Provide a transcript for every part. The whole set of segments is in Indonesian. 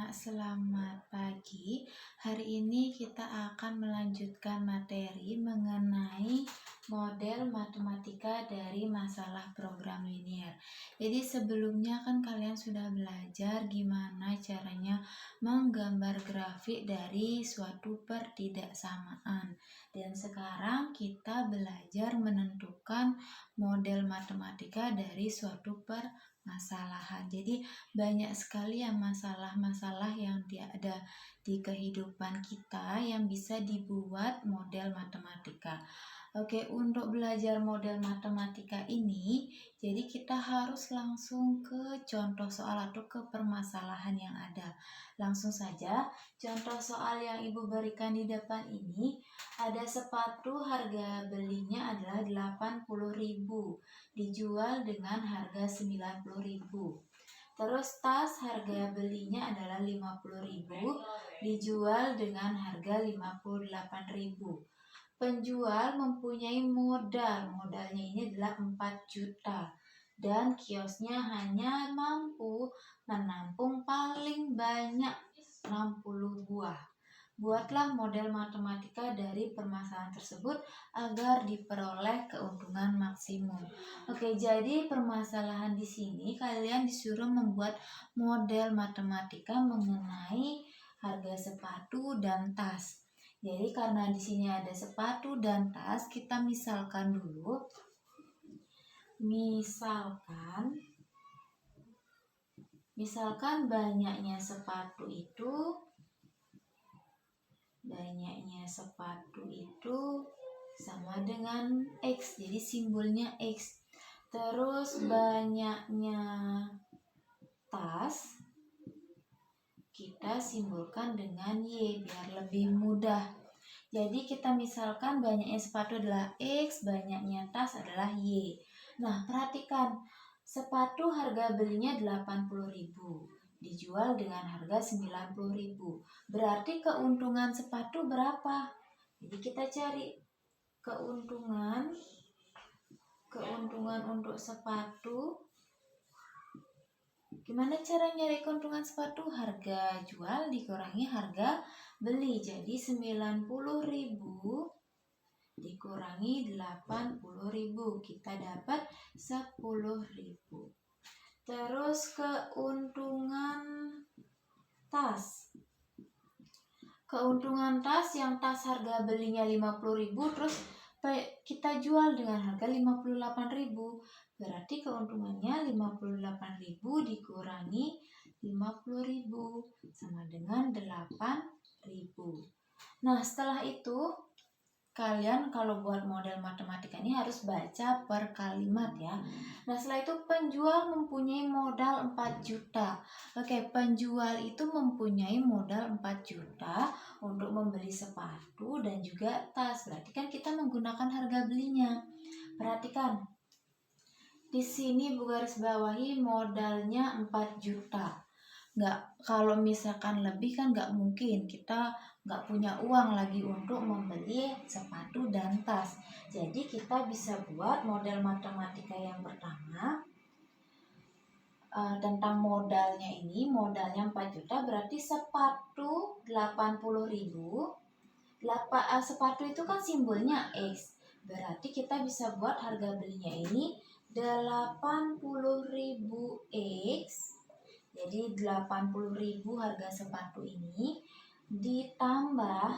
anak-anak, selamat pagi. Hari ini kita akan melanjutkan materi mengenai model matematika dari masalah program linier. Jadi sebelumnya kan kalian sudah belajar gimana caranya menggambar grafik dari suatu pertidaksamaan. Dan sekarang kita belajar menentukan model matematika dari suatu permasalahan. Jadi banyak sekali ya masalah-masalah yang ada di kehidupan kita yang bisa dibuat model matematika. Oke, untuk belajar model matematika ini, jadi kita harus langsung ke contoh soal atau ke permasalahan yang ada. Langsung saja, contoh soal yang Ibu berikan di depan ini, ada sepatu harga belinya adalah 80.000, dijual dengan harga 90.000. Terus tas harga belinya adalah 50.000, dijual dengan harga 58.000. Penjual mempunyai modalnya ini adalah 4 juta dan kiosnya hanya mampu menampung paling banyak 60 buah. Buatlah model matematika dari permasalahan tersebut agar diperoleh keuntungan maksimum. Oke, jadi permasalahan di sini kalian disuruh membuat model matematika mengenai harga sepatu dan tas. Jadi karena di sini ada sepatu dan tas, kita misalkan dulu. Misalkan banyaknya sepatu itu sama dengan X, jadi simbolnya X. Terus banyaknya tas kita simbolkan dengan Y biar lebih mudah. Jadi kita misalkan banyaknya sepatu adalah X, banyaknya tas adalah Y. Nah, perhatikan, sepatu harga belinya 80.000, dijual dengan harga 90.000. Berarti keuntungan sepatu berapa? Jadi kita cari keuntungan untuk sepatu. Gimana cara nyari keuntungan sepatu? Harga jual dikurangi harga beli. Jadi 90.000 dikurangi 80.000, kita dapat 10.000. Terus keuntungan tas. Keuntungan tas yang tas harga belinya 50.000 terus kita jual dengan harga 58.000. Berarti keuntungannya 58.000 dikurangi 50.000 sama dengan 8.000. Nah, setelah itu kalian kalau buat model matematika ini harus baca per kalimat ya. Nah, setelah itu penjual mempunyai modal 4 juta. Oke, penjual itu mempunyai modal 4 juta untuk membeli sepatu dan juga tas. Berarti kan kita menggunakan harga belinya. Perhatikan. Di sini Bu garis bawahi modalnya 4 juta. Kalau misalkan lebih kan nggak mungkin, kita nggak punya uang lagi untuk membeli sepatu dan tas. Jadi kita bisa buat model matematika yang pertama tentang modalnya ini. Modalnya 4 juta berarti sepatu 80.000. Sepatu itu kan simbolnya X, berarti kita bisa buat harga belinya ini 80.000 X. Jadi 80.000 harga sepatu ini ditambah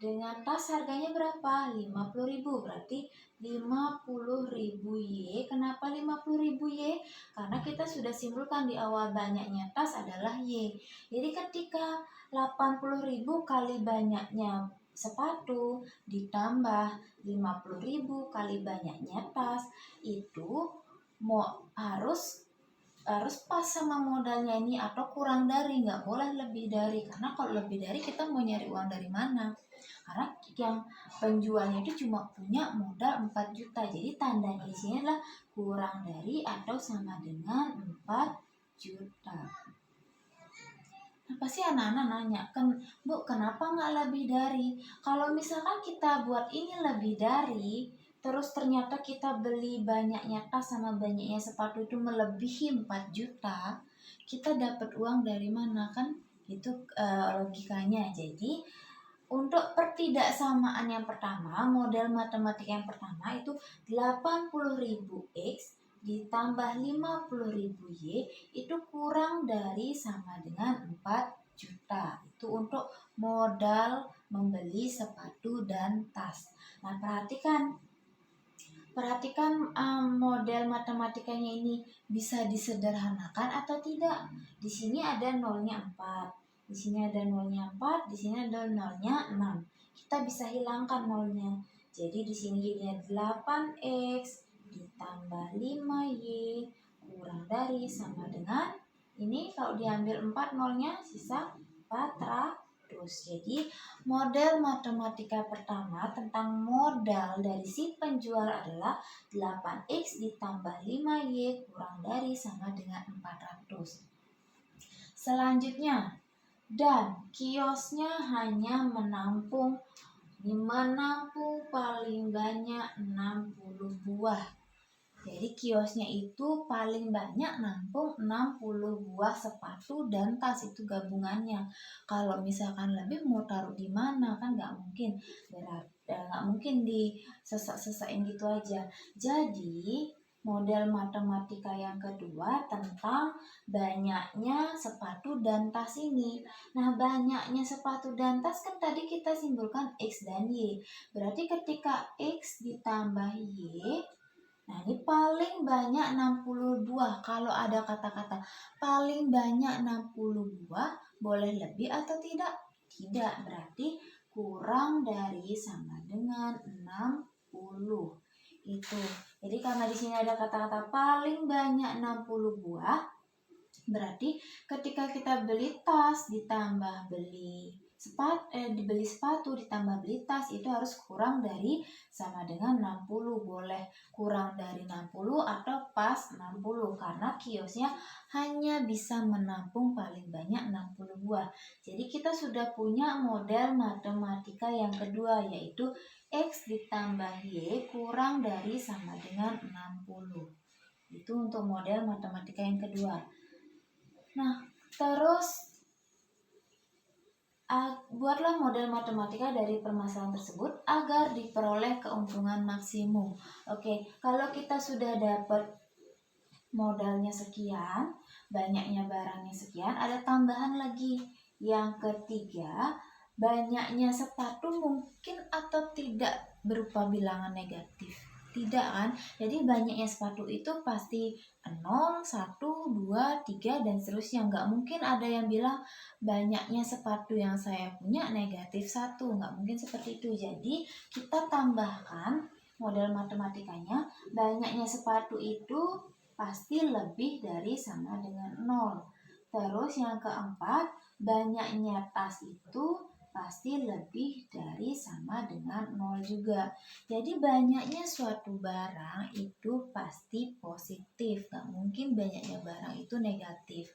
dengan tas harganya berapa? 50.000, berarti 50.000 Y. Kenapa 50.000 Y? Karena kita sudah simpulkan di awal banyaknya tas adalah Y. Jadi ketika 80.000 kali banyaknya sepatu ditambah 50.000 kali banyaknya tas, itu harus pas sama modalnya ini atau kurang dari, nggak boleh lebih dari, karena kalau lebih dari kita mau nyari uang dari mana? Karena yang penjualnya itu cuma punya modal 4 juta, jadi tandanya di sini adalah kurang dari atau sama dengan 4 juta. Pasti anak-anak nanya, Bu, kenapa nggak lebih dari? Kalau misalkan kita buat ini lebih dari, terus ternyata kita beli banyaknya tas sama banyaknya sepatu itu melebihi 4 juta, kita dapat uang dari mana? Kan Itu logikanya. Jadi untuk pertidaksamaan yang pertama, model matematika yang pertama itu 80.000 X ditambah 50.000 Y itu kurang dari sama dengan 4 juta. Itu untuk modal membeli sepatu dan tas. Nah, perhatikan model matematikanya ini bisa disederhanakan atau tidak. Di sini ada nolnya 4. Di sini ada nolnya 4, di sini ada nolnya 6. Kita bisa hilangkan nolnya. Jadi di sini jadinya 8x ditambah 5y kurang dari sama dengan ini kalau diambil 4 nolnya sisa 400. Jadi model matematika pertama tentang modal dari si penjual adalah 8x ditambah 5y kurang dari sama dengan 400. Selanjutnya, dan kiosnya hanya menampung paling banyak 60 buah. Jadi kiosnya itu paling banyak nampung 60 buah sepatu dan tas, itu gabungannya. Kalau misalkan lebih mau taruh di mana kan nggak mungkin, nggak mungkin di sesak-sesakin gitu aja. Jadi model matematika yang kedua tentang banyaknya sepatu dan tas ini. Nah, banyaknya sepatu dan tas kan tadi kita simpulkan X dan Y. Berarti ketika X ditambah Y, nah ini paling banyak 60 buah. Kalau ada kata-kata paling banyak 60 buah, boleh lebih atau tidak? Tidak, berarti kurang dari sama dengan 60. Itu. Jadi karena di sini ada kata-kata paling banyak 60 buah, berarti ketika kita beli tas ditambah dibeli sepatu ditambah beli tas itu harus kurang dari sama dengan 60. Boleh kurang dari 60 atau pas 60 karena kiosnya hanya bisa menampung paling banyak 60 buah. Jadi kita sudah punya model matematika yang kedua, yaitu X ditambah Y kurang dari sama dengan 60. Itu untuk model matematika yang kedua. Nah, terus buatlah model matematika dari permasalahan tersebut agar diperoleh keuntungan maksimum. Oke, kalau kita sudah dapat modalnya sekian, banyaknya barangnya sekian, ada tambahan lagi. Yang ketiga, banyaknya sepatu mungkin atau tidak berupa bilangan negatif. Tidak kan? Jadi banyaknya sepatu itu pasti 0, 1, 2, 3 dan seterusnya. Nggak mungkin ada yang bilang banyaknya sepatu yang saya punya negatif 1. Nggak mungkin seperti itu. Jadi kita tambahkan model matematikanya, banyaknya sepatu itu pasti lebih dari sama dengan 0. Terus yang keempat, banyaknya tas itu pasti lebih dari sama dengan 0 juga. Jadi banyaknya suatu barang itu pasti positif, gak mungkin banyaknya barang itu negatif.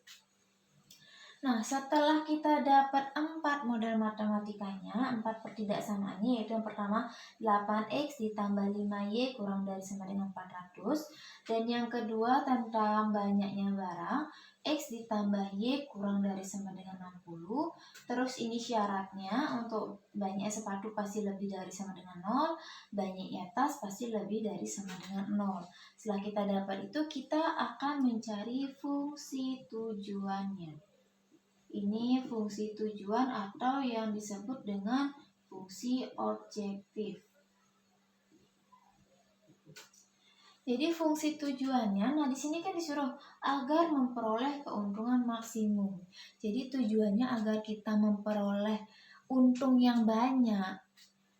Nah, setelah kita dapat 4 model matematikanya, 4 pertidaksamaannya, yaitu yang pertama 8x ditambah 5y kurang dari sama dengan 400. Dan yang kedua tentang banyaknya barang, x ditambah y kurang dari sama dengan 60. Terus ini syaratnya untuk banyaknya sepatu pasti lebih dari sama dengan 0, banyaknya tas pasti lebih dari sama dengan 0. Setelah kita dapat itu, kita akan mencari fungsi tujuannya. Ini fungsi tujuan atau yang disebut dengan fungsi objektif. Jadi fungsi tujuannya, nah di sini kan disuruh agar memperoleh keuntungan maksimum. Jadi tujuannya agar kita memperoleh untung yang banyak.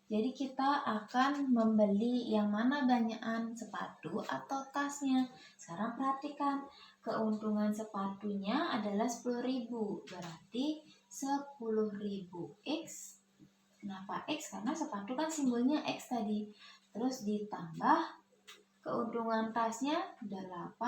Jadi kita akan membeli yang mana banyakan sepatu atau tasnya. Sekarang perhatikan, keuntungan sepatunya adalah 10.000. Berarti 10.000 X. Kenapa X? Karena sepatu kan simbolnya X tadi. Terus ditambah keuntungan tasnya 8.000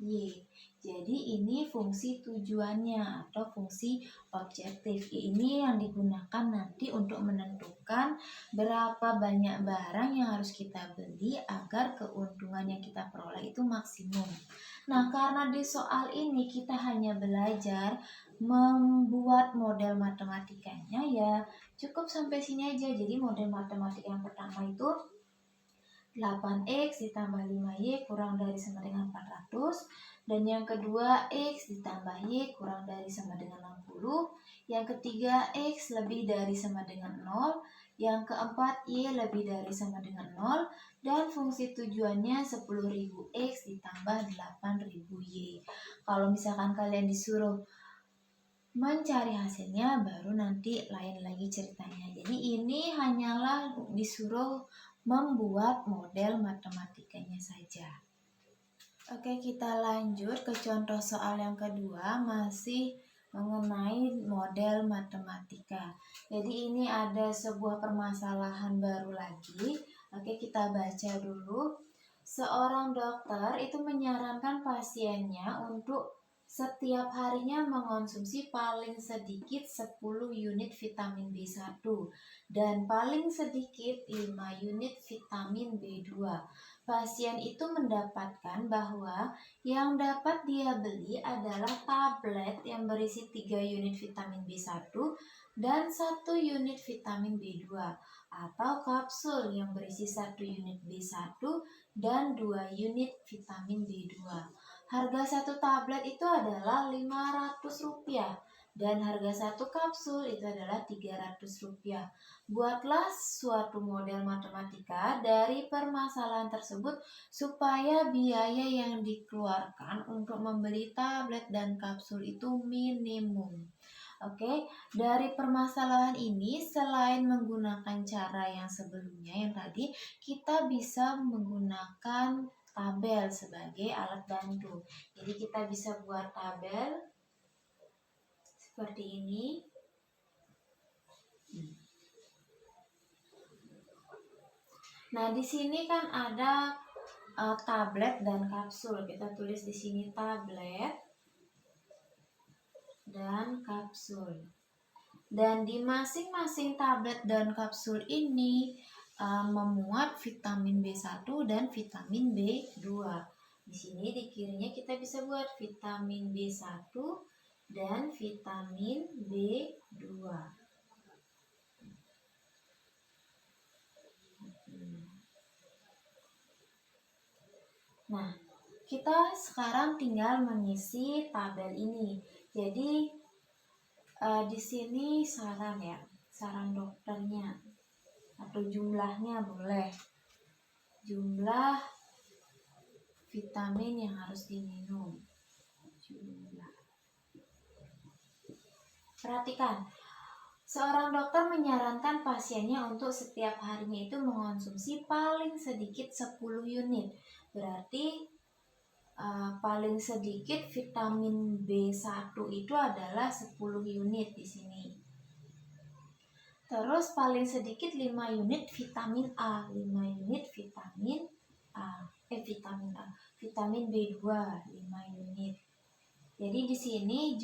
Y. Jadi ini fungsi tujuannya atau fungsi objektif. Ini yang digunakan nanti untuk menentukan berapa banyak barang yang harus kita beli agar keuntungan yang kita peroleh itu maksimum. Nah, karena di soal ini kita hanya belajar membuat model matematikanya, ya cukup sampai sini aja. Jadi model matematik yang pertama itu 8x ditambah 5y kurang dari sama dengan 400. Dan yang kedua, x ditambah y kurang dari sama dengan 60. Yang ketiga, x lebih dari sama dengan 0. Yang keempat, y lebih dari sama dengan 0. Dan fungsi tujuannya 10.000 x ditambah 8.000 y. Kalau misalkan kalian disuruh mencari hasilnya, baru nanti lain lagi ceritanya. Jadi ini hanyalah disuruh membuat model matematikanya saja. Oke, kita lanjut ke contoh soal yang kedua, masih mengenai model matematika. Jadi ini ada sebuah permasalahan baru lagi. Oke, kita baca dulu. Seorang dokter itu menyarankan pasiennya untuk setiap harinya mengonsumsi paling sedikit 10 unit vitamin B1 dan paling sedikit 5 unit vitamin B2. Pasien itu mendapatkan bahwa yang dapat dia beli adalah tablet yang berisi 3 unit vitamin B1 dan 1 unit vitamin B2 atau kapsul yang berisi 1 unit B1 dan 2 unit vitamin B2. Harga satu tablet itu adalah Rp500 dan harga satu kapsul itu adalah Rp300. Buatlah suatu model matematika dari permasalahan tersebut supaya biaya yang dikeluarkan untuk membeli tablet dan kapsul itu minimum. Oke, dari permasalahan ini selain menggunakan cara yang sebelumnya yang tadi, kita bisa menggunakan tabel sebagai alat bantu. Jadi kita bisa buat tabel seperti ini. Nah, di sini kan ada tablet dan kapsul. Kita tulis di sini tablet dan kapsul. Dan di masing-masing tablet dan kapsul ini memuat vitamin B1 dan vitamin B2. Di sini di kirinya kita bisa buat vitamin B1 dan vitamin B2. Nah, kita sekarang tinggal mengisi tabel ini. Jadi di sini saran ya, saran dokternya atau jumlahnya boleh. Jumlah vitamin yang harus diminum. Jumlah. Perhatikan, seorang dokter menyarankan pasiennya untuk setiap harinya itu mengonsumsi paling sedikit 10 unit. Berarti paling sedikit vitamin B1 itu adalah 10 unit di sini. Terus paling sedikit 5 unit vitamin A, 5 unit vitamin A. Vitamin B2 5 unit. Jadi di sini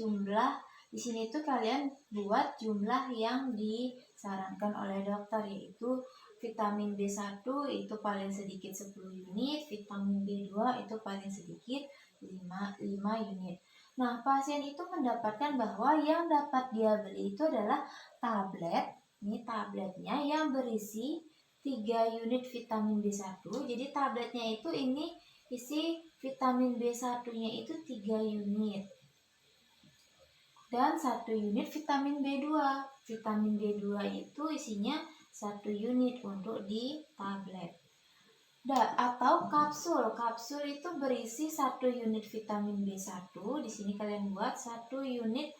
di sini tuh kalian buat jumlah yang disarankan oleh dokter, yaitu vitamin B1 itu paling sedikit 10 unit, vitamin B2 itu paling sedikit 5 unit. Nah, pasien itu mendapatkan bahwa yang dapat dia beli itu adalah tablet. Ini tabletnya yang berisi 3 unit vitamin B1. Jadi tabletnya itu ini isi vitamin B1-nya itu 3 unit. Dan 1 unit vitamin B2. Vitamin B2 itu isinya 1 unit untuk di tablet. Atau kapsul. Kapsul itu berisi 1 unit vitamin B1. Di sini kalian buat 1 unit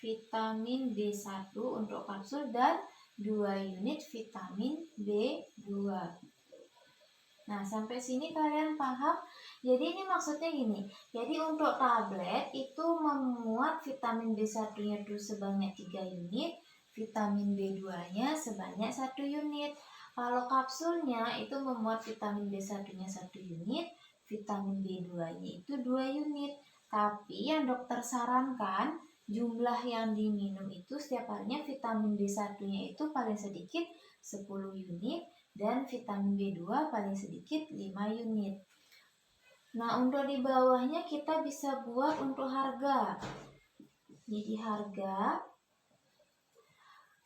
vitamin B1 untuk kapsul dan 2 unit vitamin B2. Nah, sampai sini kalian paham? Jadi ini maksudnya gini. Jadi untuk tablet itu memuat vitamin B1-nya itu sebanyak 3 unit, vitamin B2-nya sebanyak 1 unit. Kalau kapsulnya itu memuat vitamin B1-nya 1 unit, vitamin B2-nya itu 2 unit. Tapi yang dokter sarankan jumlah yang diminum itu setiap harinya vitamin B1-nya itu paling sedikit 10 unit dan vitamin B2 paling sedikit 5 unit. Nah, untuk di bawahnya kita bisa buat untuk harga. Jadi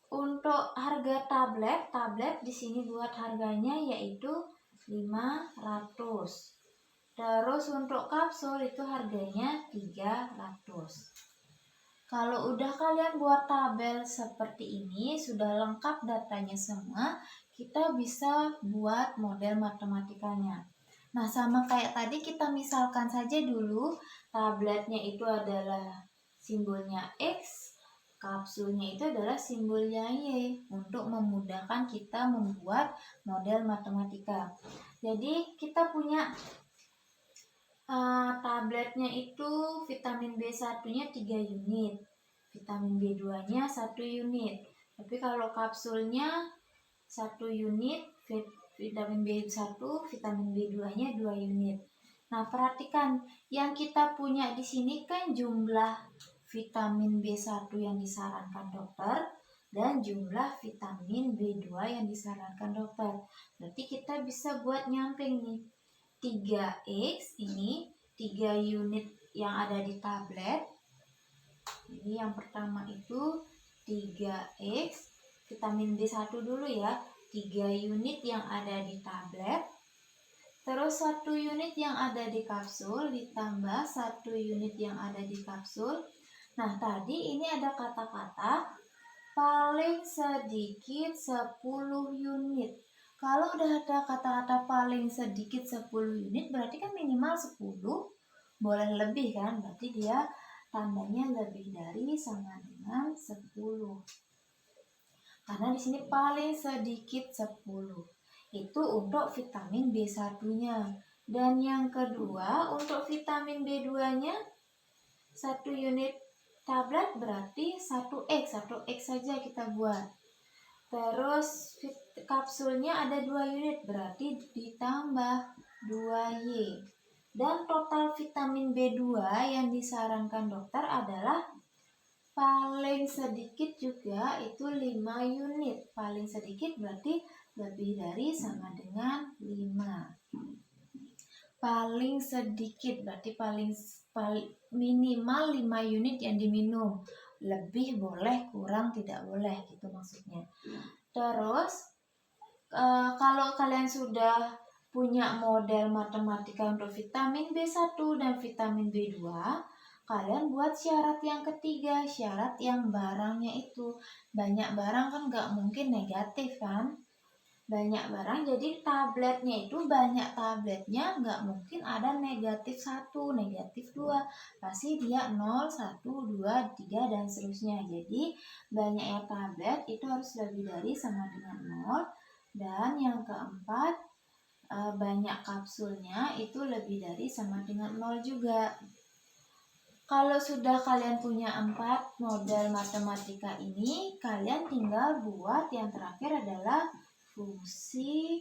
untuk harga tablet di sini buat harganya yaitu 500. Terus untuk kapsul itu harganya 300. Kalau udah kalian buat tabel seperti ini, sudah lengkap datanya semua, kita bisa buat model matematikanya. Nah, sama kayak tadi kita misalkan saja dulu, tabletnya itu adalah simbolnya X, kapsulnya itu adalah simbolnya Y, untuk memudahkan kita membuat model matematika. Jadi kita punya tabletnya itu vitamin B1-nya 3 unit, vitamin B2-nya 1 unit. Tapi kalau kapsulnya 1 unit, vitamin B1, vitamin B2-nya 2 unit. Nah, perhatikan yang kita punya di sini kan jumlah vitamin B1 yang disarankan dokter dan jumlah vitamin B2 yang disarankan dokter. Berarti kita bisa buat nyamping nih. 3X ini 3 unit yang ada di tablet. Jadi yang pertama itu 3X vitamin B1 dulu ya, 3 unit yang ada di tablet. Terus 1 unit yang ada di kapsul ditambah 1 unit yang ada di kapsul. Nah, tadi ini ada kata-kata paling sedikit 10 unit. Kalau udah ada kata-kata paling sedikit 10 unit berarti kan minimal 10, boleh lebih kan? Berarti dia tandanya lebih dari sama dengan 10. Karena di sini paling sedikit 10. Itu untuk vitamin B1-nya. Dan yang kedua untuk vitamin B2-nya 1 unit tablet berarti 1X saja kita buat. Terus kapsulnya ada 2 unit berarti ditambah 2Y. Dan total vitamin B2 yang disarankan dokter adalah paling sedikit juga itu 5 unit. Paling sedikit berarti lebih dari sama dengan 5. Paling sedikit berarti paling minimal 5 unit yang diminum. Lebih boleh, kurang tidak boleh gitu maksudnya. Terus kalau kalian sudah punya model matematika untuk vitamin B1 dan vitamin B2, kalian buat syarat yang ketiga, syarat yang barangnya itu. Banyak barang kan nggak mungkin negatif kan? Banyak barang, jadi tabletnya itu banyak tabletnya, nggak mungkin ada negatif 1, negatif 2. Pasti dia 0, 1, 2, 3, dan seterusnya. Jadi banyaknya tablet itu harus lebih dari sama dengan 0. Dan yang keempat, banyak kapsulnya itu lebih dari sama dengan 0 juga. Kalau sudah kalian punya 4 model matematika ini, kalian tinggal buat yang terakhir adalah fungsi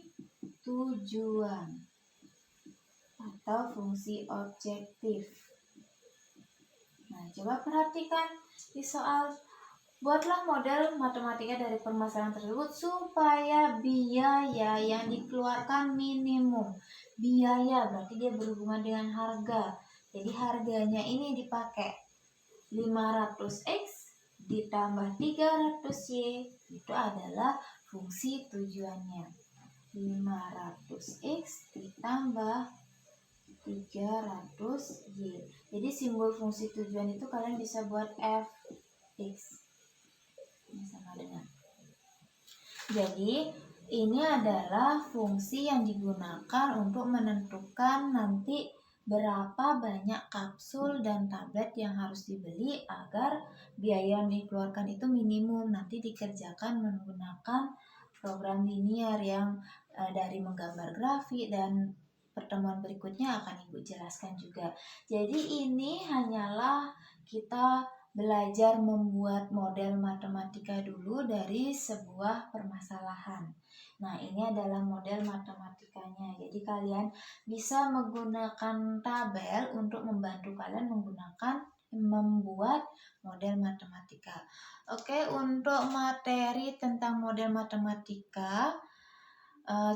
tujuan atau fungsi objektif. Nah, coba perhatikan di soal. Buatlah model matematika dari permasalahan tersebut supaya biaya yang dikeluarkan minimum. Biaya berarti dia berhubungan dengan harga. Jadi harganya ini dipakai 500X ditambah 300Y, itu adalah fungsi tujuannya. 500X ditambah 300Y. Jadi simbol fungsi tujuan itu kalian bisa buat Fx. Ini sama dengan. Jadi ini adalah fungsi yang digunakan untuk menentukan nanti berapa banyak kapsul dan tablet yang harus dibeli agar biaya yang dikeluarkan itu minimum. Nanti dikerjakan menggunakan program linear yang dari menggambar grafik, dan pertemuan berikutnya akan Ibu jelaskan juga. Jadi ini hanyalah kita belajar membuat model matematika dulu dari sebuah permasalahan. Nah, ini adalah model matematikanya. Jadi kalian bisa menggunakan tabel untuk membantu kalian membuat model matematika. Oke, untuk materi tentang model matematika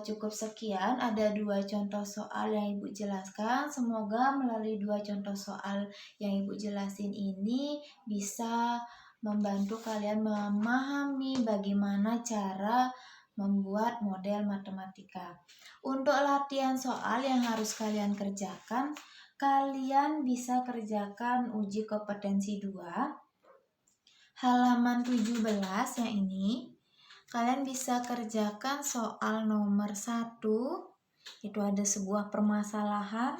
cukup sekian. Ada 2 contoh soal yang Ibu jelaskan. Semoga melalui 2 contoh soal yang Ibu jelasin ini bisa membantu kalian memahami bagaimana cara membuat model matematika. Untuk latihan soal yang harus kalian kerjakan, kalian bisa kerjakan uji kompetensi 2 halaman 17 yang ini. Kalian bisa kerjakan soal nomor 1, itu ada sebuah permasalahan,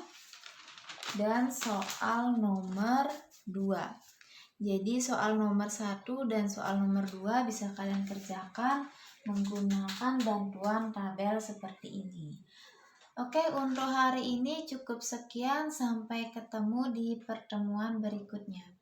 dan soal nomor 2. Jadi soal nomor 1 dan soal nomor 2 bisa kalian kerjakan menggunakan bantuan tabel seperti ini. Oke, untuk hari ini cukup sekian. Sampai ketemu di pertemuan berikutnya.